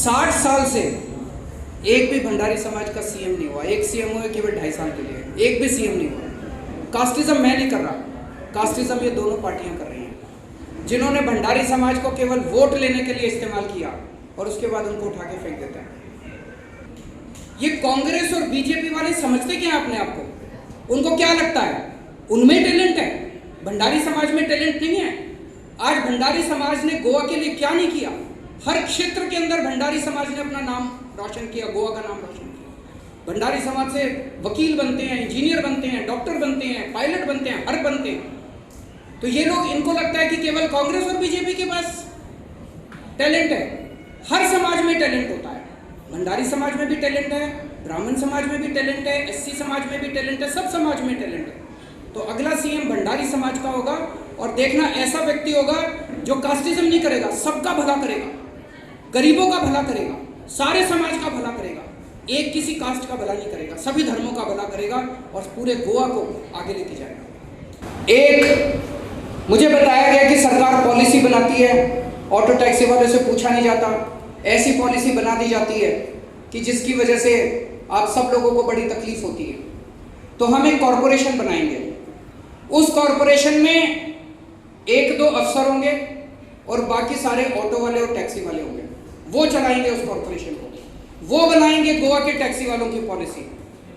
60 साल से एक भी भंडारी समाज का सीएम नहीं हुआ। एक सीएम हुआ केवल 2.5 साल के लिए, एक भी सीएम नहीं हुआ। कास्टिज्म मैं नहीं कर रहा, कास्टिज्म ये दोनों पार्टियां कर रही हैं, जिन्होंने भंडारी समाज को केवल वोट लेने के लिए इस्तेमाल किया और उसके बाद उनको उठा के फेंक देते हैं। ये कांग्रेस और बीजेपी वाले समझते क्या अपने आप को? उनको क्या लगता है उनमें टैलेंट है, भंडारी समाज में टैलेंट नहीं है? आज भंडारी समाज ने गोवा के लिए क्या नहीं किया? हर क्षेत्र के अंदर भंडारी समाज ने अपना नाम रोशन किया, गोवा का नाम रोशन किया। भंडारी समाज से वकील बनते हैं, इंजीनियर बनते हैं, डॉक्टर बनते हैं, पायलट बनते हैं, हर बनते हैं। तो ये लोग, इनको लगता है कि केवल कांग्रेस और बीजेपी के पास टैलेंट है। हर समाज में टैलेंट होता है, भंडारी समाज में भी टैलेंट है, ब्राह्मण समाज में भी टैलेंट है, एससी समाज में भी टैलेंट है, सब समाज में टैलेंट है। तो अगला सीएम भंडारी समाज का होगा और देखना ऐसा व्यक्ति होगा जो कास्टिज्म नहीं करेगा, सबका भला करेगा, गरीबों का भला करेगा, सारे समाज का भला करेगा, एक किसी कास्ट का भला नहीं करेगा, सभी धर्मों का भला करेगा और पूरे गोवा को आगे लेके जाएगा। एक मुझे बताया गया कि सरकार पॉलिसी बनाती है, ऑटो टैक्सी वाले से पूछा नहीं जाता, ऐसी पॉलिसी बना दी जाती है कि जिसकी वजह से आप सब लोगों को बड़ी तकलीफ होती है। तो हम एक कॉरपोरेशन बनाएंगे, उस कॉरपोरेशन में 1-2 अफसर होंगे और बाकी सारे ऑटो वाले और टैक्सी वाले होंगे, वो चलाएंगे उस कॉरपोरेशन को, वो बनाएंगे गोवा के टैक्सी वालों की पॉलिसी।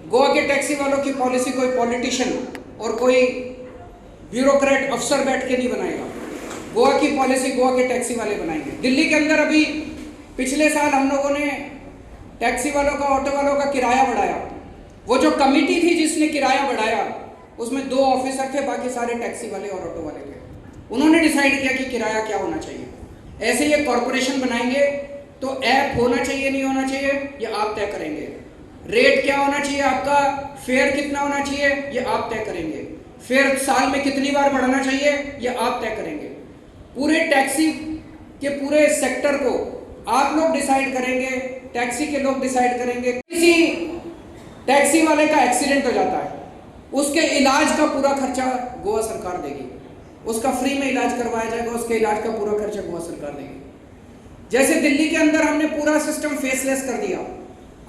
गोवा के टैक्सी वालों की पॉलिसी कोई पॉलिटिशियन और कोई ब्यूरोक्रेट अफसर बैठ के नहीं बनाएगा, गोवा की पॉलिसी गोवा के टैक्सी वाले बनाएंगे। दिल्ली के अंदर अभी पिछले साल हम लोगों ने टैक्सी वालों का, ऑटो वालों का किराया बढ़ाया। वो जो कमेटी थी जिसने किराया बढ़ाया, उसमें 2 ऑफिसर थे, बाकी सारे टैक्सी वाले और ऑटो वाले थे। उन्होंने डिसाइड किया कि किराया क्या होना चाहिए। ऐसे ये कॉरपोरेशन बनाएंगे तो ऐप होना चाहिए नहीं होना चाहिए ये आप तय करेंगे, रेट क्या होना चाहिए, आपका फेयर कितना होना चाहिए ये आप तय करेंगे, फेयर साल में कितनी बार बढ़ाना चाहिए ये आप तय करेंगे। पूरे टैक्सी के पूरे सेक्टर को आप लोग डिसाइड करेंगे, टैक्सी के लोग डिसाइड करेंगे। किसी टैक्सी वाले का एक्सीडेंट हो जाता है, उसके इलाज का पूरा खर्चा गोवा सरकार देगी, उसका फ्री में इलाज करवाया जाएगा, उसके इलाज का पूरा खर्चा गोवा सरकार देगी। जैसे दिल्ली के अंदर हमने पूरा सिस्टम फेसलेस कर दिया,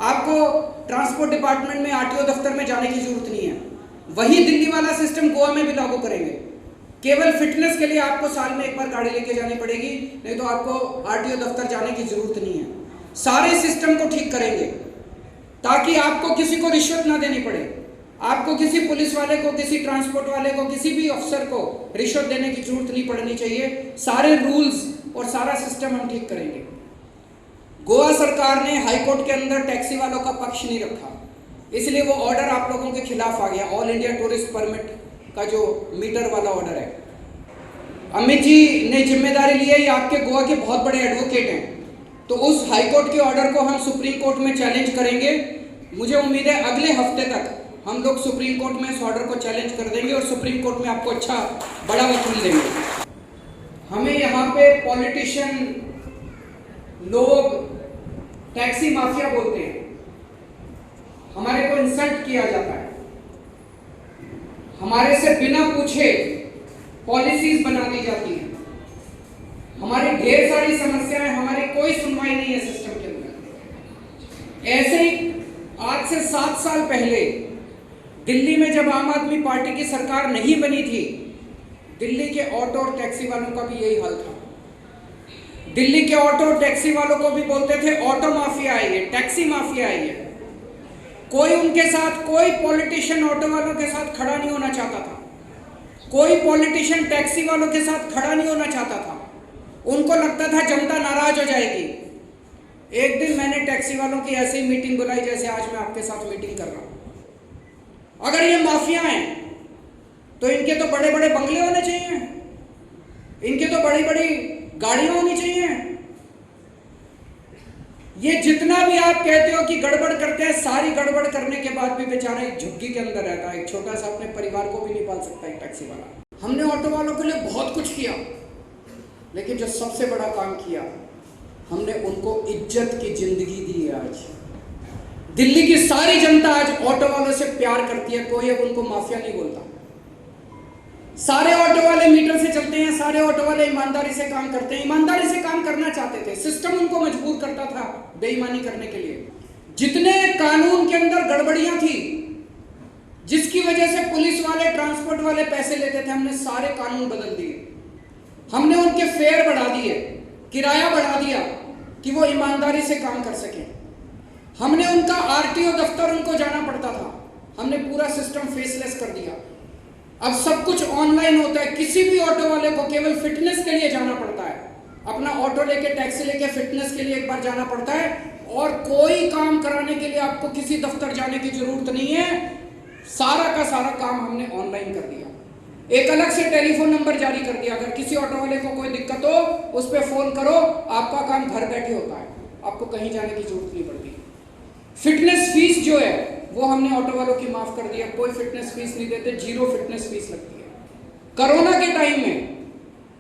आपको ट्रांसपोर्ट डिपार्टमेंट में आरटीओ दफ्तर में जाने की जरूरत नहीं है, वही दिल्ली वाला सिस्टम गोवा में भी लागू करेंगे। केवल फिटनेस के लिए आपको साल में 1 बार गाड़ी लेके जानी पड़ेगी, नहीं तो आपको आरटीओ दफ्तर जाने की जरूरत नहीं है। सारे सिस्टम को ठीक करेंगे ताकि आपको किसी को रिश्वत ना देनी पड़े, आपको किसी पुलिस वाले को, किसी ट्रांसपोर्ट वाले को, किसी भी अफसर को रिश्वत देने की जरूरत नहीं पड़नी चाहिए। सारे रूल्स और सारा सिस्टम हम ठीक करेंगे। गोवा सरकार ने हाईकोर्ट के अंदर टैक्सी वालों का पक्ष नहीं रखा, इसलिए वो ऑर्डर आप लोगों के खिलाफ आ गया, ऑल इंडिया टूरिस्ट परमिट का जो मीटर वाला ऑर्डर है। अमित जी ने जिम्मेदारी ली है, ये आपके गोवा के बहुत बड़े एडवोकेट हैं, तो उस हाईकोर्ट के ऑर्डर को हम सुप्रीम कोर्ट में चैलेंज करेंगे। मुझे उम्मीद है अगले हफ्ते तक हम लोग सुप्रीम कोर्ट में इस ऑर्डर को चैलेंज कर देंगे और सुप्रीम कोर्ट में आपको अच्छा बड़ा वकील देंगे। हमें यहाँ पे पॉलिटिशियन लोग टैक्सी माफिया बोलते हैं, हमारे को इंसल्ट किया जाता है, हमारे से बिना पूछे पॉलिसीज बना दी जाती हैं, हमारी ढेर सारी समस्याएं, हमारी कोई सुनवाई नहीं है सिस्टम के अंदर। ऐसे ही आज से 7 साल पहले दिल्ली में जब आम आदमी पार्टी की सरकार नहीं बनी थी, दिल्ली के ऑटो और टैक्सी वालों का भी यही हाल था। दिल्ली के ऑटो और टैक्सी वालों को भी बोलते थे ऑटो माफिया आई है, टैक्सी माफिया आई है। कोई उनके साथ, कोई पॉलिटिशियन ऑटो वालों के साथ खड़ा नहीं होना चाहता था, कोई पॉलिटिशियन टैक्सी वालों के साथ खड़ा नहीं होना चाहता था। उनको लगता था जनता नाराज हो जाएगी। एक दिन मैंने टैक्सी वालों की ऐसी मीटिंग बुलाई जैसे आज मैं आपके साथ मीटिंग कर रहा हूं। अगर ये माफिया हैं तो इनके तो बड़े बड़े बंगले होने चाहिए, इनके तो बड़ी बड़ी गाड़ियां होनी चाहिए। ये जितना भी आप कहते हो कि गड़बड़ करते हैं, सारी गड़बड़ करने के बाद भी बेचारा एक झुग्गी के अंदर रहता है, एक छोटा सा अपने परिवार को भी नहीं पाल सकता एक टैक्सी वाला। हमने ऑटो वालों के लिए बहुत कुछ किया, लेकिन जो सबसे बड़ा काम किया, हमने उनको इज्जत की जिंदगी दी है। आज दिल्ली की सारी जनता आज ऑटो वालों से प्यार करती है, कोई अब उनको माफिया नहीं बोलता। सारे ऑटो वाले मीटर से चलते हैं, सारे ऑटो वाले ईमानदारी से काम करते हैं, ईमानदारी से काम करना चाहते थे, सिस्टम उनको मजबूर करता था बेईमानी करने के लिए। जितने कानून के अंदर गड़बड़ियां थी, जिसकी वजह से पुलिस वाले, ट्रांसपोर्ट वाले पैसे लेते थे, हमने सारे कानून बदल दिए। हमने उनके फेयर बढ़ा दिए, किराया बढ़ा दिया कि वो ईमानदारी से काम कर सकें। हमने उनका आरटीओ दफ्तर उनको जाना पड़ता था, हमने पूरा सिस्टम फेसलेस कर दिया। अब सब कुछ ऑनलाइन होता है। किसी भी ऑटो वाले को केवल फिटनेस के लिए जाना पड़ता है, अपना ऑटो लेके, टैक्सी लेके फिटनेस के लिए एक बार जाना पड़ता है, और कोई काम कराने के लिए आपको किसी दफ्तर जाने की जरूरत नहीं है। सारा का सारा काम हमने ऑनलाइन कर दिया। एक अलग से टेलीफोन नंबर जारी कर दिया, अगर किसी ऑटो वाले को कोई दिक्कत हो उस पर फोन करो, आपका काम घर बैठे होता है, आपको कहीं जाने की जरूरत नहीं पड़ती। फिटनेस फीस जो है वो हमने ऑटो वालों की माफ कर दिया, कोई फिटनेस फीस नहीं देते, 0 फिटनेस फीस लगती है। कोरोना के टाइम में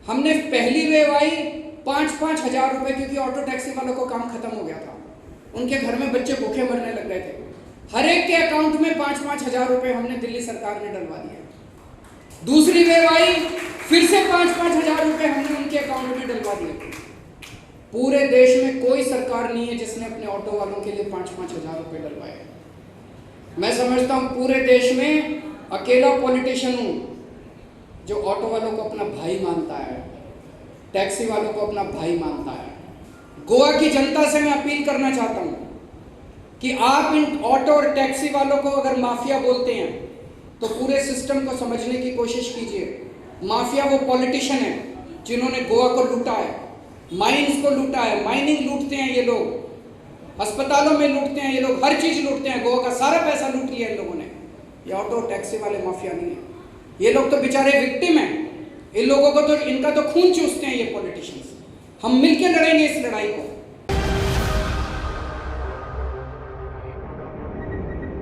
हमने पहली वेव आई, 5-5 हजार रुपए, क्योंकि ऑटो टैक्सी वालों को काम खत्म हो गया था, उनके घर में बच्चे भूखे मरने लग गए थे। हर एक के अकाउंट में 5-5 हजार रुपए हमने दिल्ली सरकार ने डलवा दिया। दूसरी वेव आई, फिर से 5-5 हजार रुपए हमने उनके अकाउंट में डलवा दिए। पूरे देश में कोई सरकार नहीं है जिसने अपने ऑटो वालों के लिए 5-5 हजार रुपए डलवाए। मैं समझता हूं पूरे देश में अकेला पॉलिटिशियन हूं जो ऑटो वालों को अपना भाई मानता है, टैक्सी वालों को अपना भाई मानता है। गोवा की जनता से मैं अपील करना चाहता हूं कि आप इन ऑटो और टैक्सी वालों को अगर माफिया बोलते हैं तो पूरे सिस्टम को समझने की कोशिश कीजिए। माफिया वो पॉलिटिशियन है जिन्होंने गोवा को लूटा है, माइंस को लूटा है, माइनिंग लूटते हैं ये लोग, अस्पतालों में लूटते हैं ये लोग, हर चीज लूटते हैं, गोवा का सारा पैसा लूट लिया इन लोगों ने। ये ऑटो टैक्सी वाले माफिया नहीं है, ये लोग तो बेचारे विक्टिम हैं। इन लोगों को तो, इनका तो खून चूसते हैं ये पॉलिटिशियंस। हम मिलकर लड़ेंगे इस लड़ाई को।